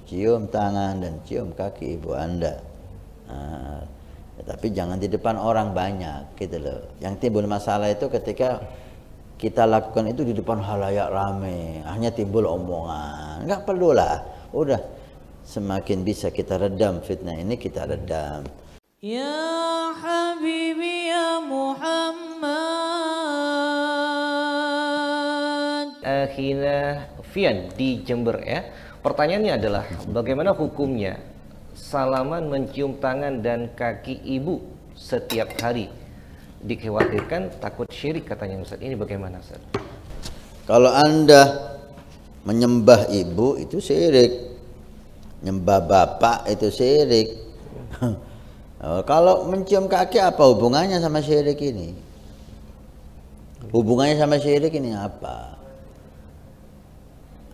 cium tangan dan cium kaki ibu Anda. Nah, tapi jangan di depan orang banyak gitu loh. Yang timbul masalah itu ketika kita lakukan itu di depan halayak rame, hanya timbul omongan. Enggak perlu lah. Udah, semakin bisa kita redam fitnah ini, kita redam. Ya Habibi ya Muhammad. Akhina Fian di Jember ya. Pertanyaannya adalah bagaimana hukumnya salaman mencium tangan dan kaki ibu setiap hari? Dikhawatirkan takut syirik katanya Ustaz. Ini bagaimana Ustaz? Kalau Anda menyembah ibu itu syirik, nyembah bapak itu syirik. Kalau mencium kaki apa hubungannya sama syirik ini? Hubungannya sama syirik ini apa?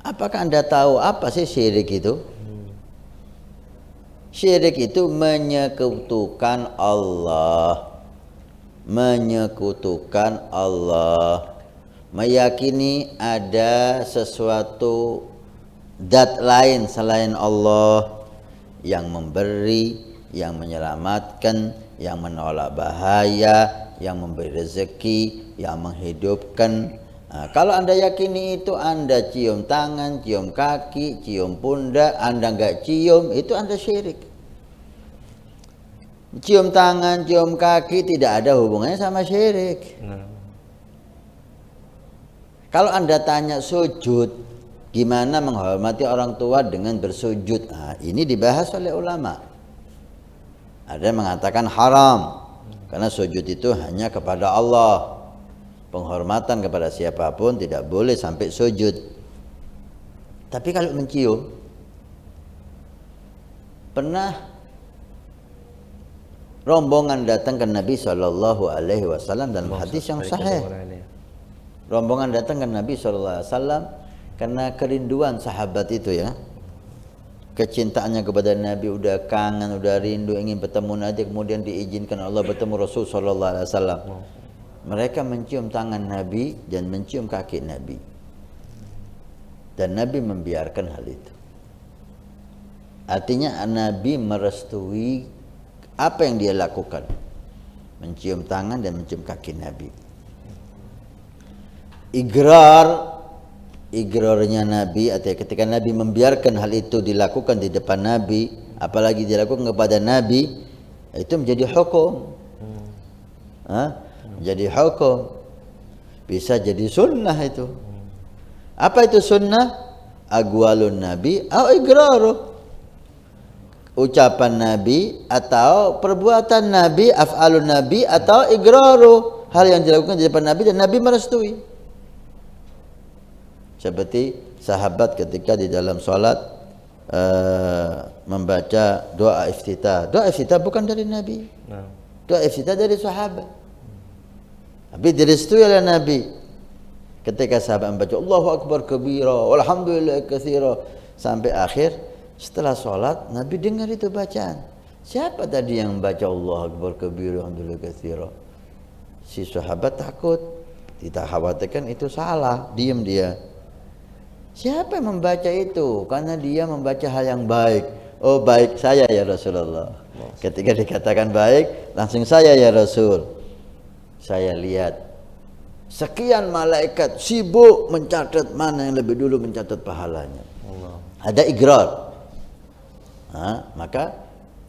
Apakah Anda tahu apa sih syirik itu? Syirik itu menyekutukan Allah. Menyekutukan Allah, meyakini ada sesuatu zat lain selain Allah yang memberi, yang menyelamatkan, yang menolak bahaya, yang memberi rezeki, yang menghidupkan. Nah, kalau Anda yakini itu, Anda cium tangan, cium kaki, cium pundak, Anda enggak cium, itu Anda syirik. Cium tangan, cium kaki tidak ada hubungannya sama syirik. Kalau Anda tanya sujud, gimana menghormati orang tua dengan bersujud? Nah, ini dibahas oleh ulama. Ada yang mengatakan haram, karena sujud itu hanya kepada Allah. Penghormatan kepada siapapun tidak boleh sampai sujud. Tapi kalau mencium, pernah rombongan datang ke Nabi SAW dalam hadis yang sahih. Rombongan datang ke Nabi SAW karena kerinduan sahabat itu ya, kecintaannya kepada Nabi, udah kangen, udah rindu, ingin bertemu Nabi. Kemudian diizinkan Allah bertemu Rasul SAW. Mereka mencium tangan Nabi dan mencium kaki Nabi, dan Nabi membiarkan hal itu. Artinya Nabi merestui apa yang dia lakukan, mencium tangan dan mencium kaki Nabi. Igrarnya Nabi, artinya ketika Nabi membiarkan hal itu dilakukan di depan Nabi, apalagi dilakukan kepada Nabi, itu menjadi hukum. Menjadi hukum. Bisa jadi sunnah itu. Apa itu sunnah? Aqwalun Nabi atau igraruh. Ucapan Nabi atau perbuatan Nabi, af'alun Nabi atau igraru, hal yang dilakukan di depan Nabi dan Nabi merestui. Seperti sahabat ketika di dalam sholat membaca doa iftitah. Doa iftitah bukan dari Nabi. Doa iftitah dari sahabat. Tapi direstui oleh Nabi. Ketika sahabat membaca Allahu Akbar kabira walhamdulillah katsira sampai akhir, setelah sholat Nabi dengar itu bacaan. Siapa tadi yang membaca Allahu Akbar kabira walhamdulillah katsira? Si sahabat takut, kita khawatirkan itu salah, diam dia. Siapa yang membaca itu? Karena dia membaca hal yang baik. Oh, baik saya ya Rasulullah. Ketika dikatakan baik, langsung saya ya Rasul. Saya lihat sekian malaikat sibuk mencatat mana yang lebih dulu mencatat pahalanya. Ada igrar. Maka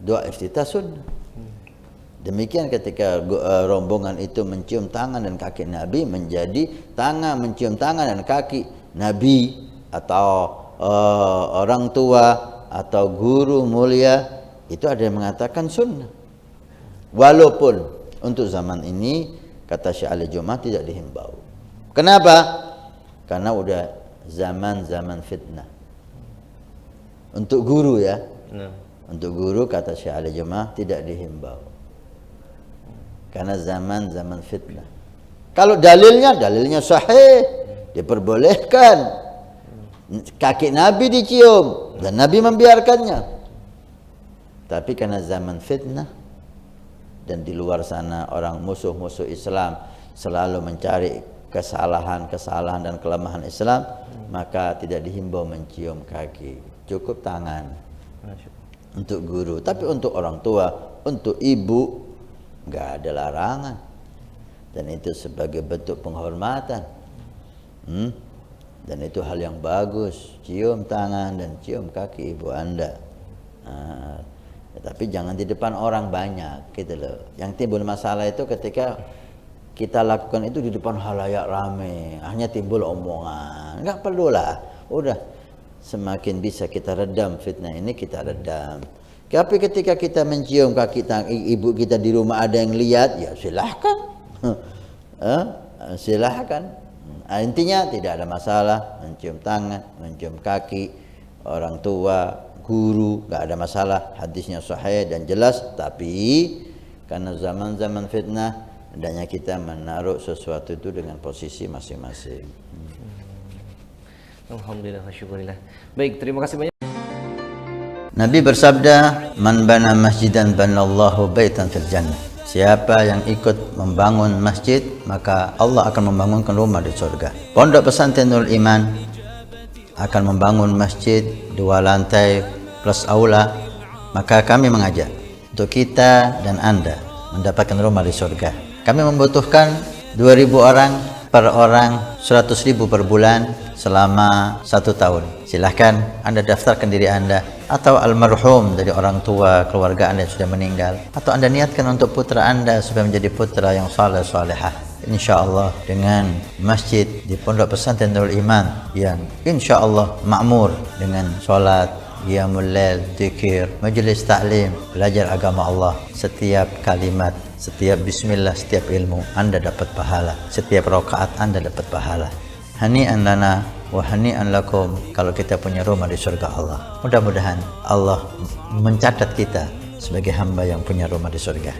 doa iftitah sunnah. Demikian ketika rombongan itu mencium tangan dan kaki Nabi, menjadi tangan mencium tangan dan kaki Nabi atau orang tua atau guru mulia, itu ada yang mengatakan sunnah. Walaupun untuk zaman ini kata Syekh Ali Jum'ah tidak dihimbau. Kenapa? Karena udah zaman fitnah. Untuk guru ya. Untuk guru kata Syekh Ali Jum'ah tidak dihimbau. Karena zaman fitnah. Kalau dalilnya sahih, diperbolehkan. Kaki Nabi dicium dan Nabi membiarkannya. Tapi karena zaman fitnah dan di luar sana orang musuh-musuh Islam selalu mencari kesalahan dan kelemahan Islam, maka tidak dihimbau mencium kaki. cukup tangan untuk guru. Tapi untuk orang tua, untuk ibu, nggak ada larangan. Dan itu sebagai bentuk penghormatan. Dan itu hal yang bagus. Cium tangan dan cium kaki ibu Anda. Tapi jangan di depan orang banyak, gitu loh. Yang timbul masalah itu ketika kita lakukan itu di depan halayak rame, hanya timbul omongan. Nggak perlu lah. Udah, semakin bisa kita redam fitnah ini, kita redam. Tapi ketika kita mencium kaki ibu kita di rumah, ada yang lihat, ya silahkan. Silahkan. Intinya tidak ada masalah mencium tangan, mencium kaki orang tua, guru, nggak ada masalah. Hadisnya sahih dan jelas. Tapi karena zaman-zaman fitnah, hendaknya kita menaruh sesuatu itu dengan posisi masing-masing. Alhamdulillah, syukurillah. Baik, terima kasih banyak. Nabi bersabda, "Man bana masjidan banallahu baitan fil jannah." Siapa yang ikut membangun masjid, maka Allah akan membangunkan rumah di surga. Pondok Pesantren Nurul Iman akan membangun masjid 2 lantai plus aula. Maka kami mengajak untuk kita dan Anda mendapatkan rumah di surga. Kami membutuhkan 2.000 orang, per orang 100.000 per bulan selama 1 tahun. Silahkan Anda daftarkan diri Anda, atau almarhum dari orang tua keluarga Anda yang sudah meninggal, atau Anda niatkan untuk putra Anda supaya menjadi putra yang saleh salehah. Insyaallah dengan masjid di Pondok Pesantren Nurul Iman yang insyaallah makmur dengan sholat, qiyamul lail, zikir, majelis taklim, belajar agama Allah. Setiap kalimat, setiap bismillah, setiap ilmu Anda dapat pahala. Setiap rakaat Anda dapat pahala. Hani'an lana wa hani'an lakum kalau kita punya rumah di surga Allah. Mudah-mudahan Allah mencatat kita sebagai hamba yang punya rumah di surga.